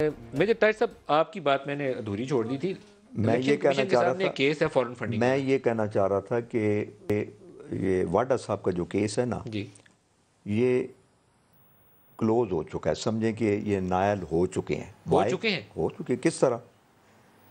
Major Tahir صاحب، آپ کی بات میں نے ادھوری چھوڑ دی تھی۔ میں یہ کہنا چاہ رہا تھا، کیس ہے فورن فنڈنگ، میں یہ کہنا چاہ رہا تھا کہ یہ واڈا صاحب کا جو کیس ہے نا، جی یہ کلوز ہو چکا ہے، سمجھیں کہ یہ نائل ہو چکے ہیں۔ ہو چکے ہیں کس طرح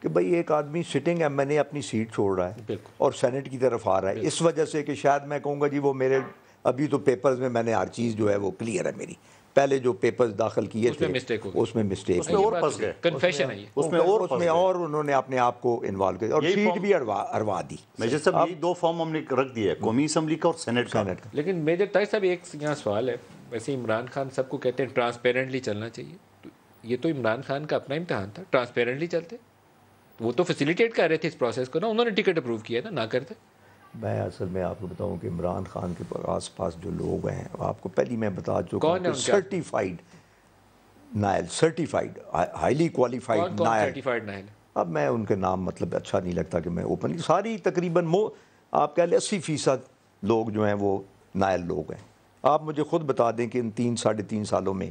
کہ بھئی ایک آدمی سٹنگ ایم این اے اپنی سیٹ چھوڑ رہا ہے بالکل، اور سینٹ کی طرف آ رہا ہے، اس وجہ سے کہ شاید میں کہوں گا جی وہ میرے ابھی تو پیپرز میں نے ہر چیز جو ہے وہ کلیئر ہے، میری پہلے جو پیپرز داخل کیے تھے اس میں مسٹیک اس میں اور پھنس گئے، کنفیشن ہے یہ، اس میں اور انہوں نے اپنے آپ کو انوالو کیا اور سیٹ بھی اروا دی۔ میجر صاحب یہی دو فارم ہم نے رکھ دیا ہے، قومی اسمبلی کا اور سینٹ کا۔ لیکن میجر طاہر صاحب ایک یہاں سوال ہے، ویسے عمران خان سب کو کہتے ہیں ٹرانسپیرنٹلی چلنا چاہیے، یہ تو عمران خان کا اپنا امتحان تھا، ٹرانسپیرنٹلی چلتے وہ تو فیسیلیٹیٹ کر رہے تھے اس پروسیس کو نا، انہوں نے ٹکٹ اپروو کیا ہے نا، نہ کرتے۔ میں اصل میں آپ کو بتاؤں کہ عمران خان کے آس پاس جو لوگ ہیں، آپ کو پہلی میں بتا چکا ہوں کہ certified nail, certified highly qualified nail, اب میں ان کے نام مطلب اچھا نہیں لگتا کہ میں اوپن، ساری تقریباً آپ کہہ لیں 80% لوگ جو ہیں وہ نائل لوگ ہیں۔ آپ مجھے خود بتا دیں کہ ان 3-3.5 سالوں میں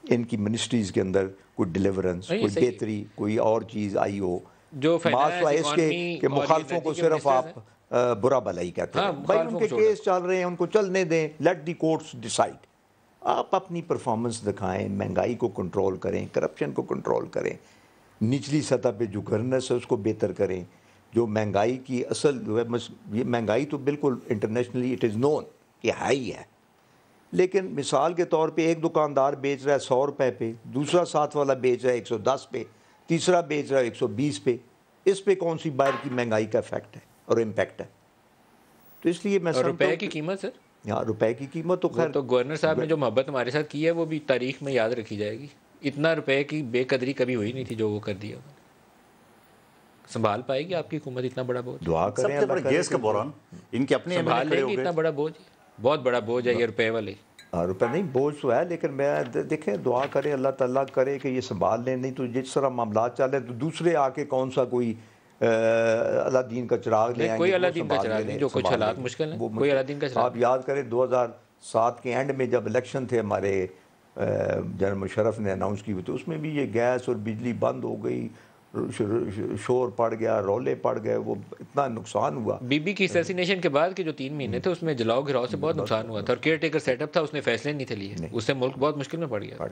ان کی منسٹریز کے اندر کوئی ڈیلیورنس، کوئی بہتری، کوئی اور چیز آئی ہو جو اس کے مخالفوں کو صرف آپ برا بھلا ہی کہتے ہیں۔ بھائی ان کے کیس چل رہے ہیں، ان کو چلنے دیں، لیٹ دی کورٹس ڈیسائیڈ۔ آپ اپنی پرفارمنس دکھائیں، مہنگائی کو کنٹرول کریں، کرپشن کو کنٹرول کریں، نچلی سطح پہ جو گورننس ہے اس کو بہتر کریں۔ جو مہنگائی کی اصل جو ہے، یہ مہنگائی تو بالکل انٹرنیشنلی اٹ از نون کہ ہائی ہے، لیکن مثال کے طور پہ ایک دکاندار بیچ رہا ہے 100 روپے پہ، دوسرا ساتھ والا بیچ رہا ہے 110 پہ، تیسرا بیچ رہا ہے 120 پہ، اس پہ کون سی باہر کی مہنگائی کا افیکٹ ہے اور امپیکٹ ہے؟ تو اس لیے میں روپے کی قیمت سر، ہاں روپے کی قیمت تو خیر تو گورنر صاحب نے جو محبت ہمارے ساتھ کی ہے وہ بھی تاریخ میں یاد رکھی جائے گی۔ اتنا روپے کی بے قدری کبھی ہوئی نہیں تھی جو وہ کر دیا۔ سنبھال پائے گی آپ کی حکومت اتنا بڑا بوجھ؟ دعا کریں، سب سے بڑا گیس کا بحران ان کے اپنے سنبھال لے گی اتنا بڑا بوجھ؟ بہت بڑا بوجھ ہے یہ روپے والے۔ روپے نہیں، بوجھ تو ہے، لیکن میں دیکھیں دعا کریں اللہ تعالیٰ کرے کہ یہ سنبھال لیں، نہیں تو جس طرح معاملات چل رہے ہیں تو دوسرے آ کے کون سا کوئی اللہ دین کا چراغ لے آئیں گے۔ کوئی اللہ دین کا چراغ نہیں، جو کچھ حالات مشکل ہیں، کوئی اللہ دین کا چراغ۔ آپ یاد کریں 2007 کے اینڈ میں جب الیکشن تھے ہمارے، جنرل مشرف نے اناؤنس کی ہوئی تو اس میں بھی یہ گیس اور بجلی بند ہو گئی، شور پڑ گیا، رولے پڑ گئے، وہ اتنا نقصان ہوا۔ بی بی کی اسیسینیشن کے بعد کے جو 3 مہینے تھے اس میں جلاؤ گھراؤ سے بہت نقصان ہوا تھا، اور کیئر ٹیکر سیٹ اپ تھا، اس نے فیصلے نہیں تھے لیے، اس سے ملک بہت مشکل میں پڑ گیا۔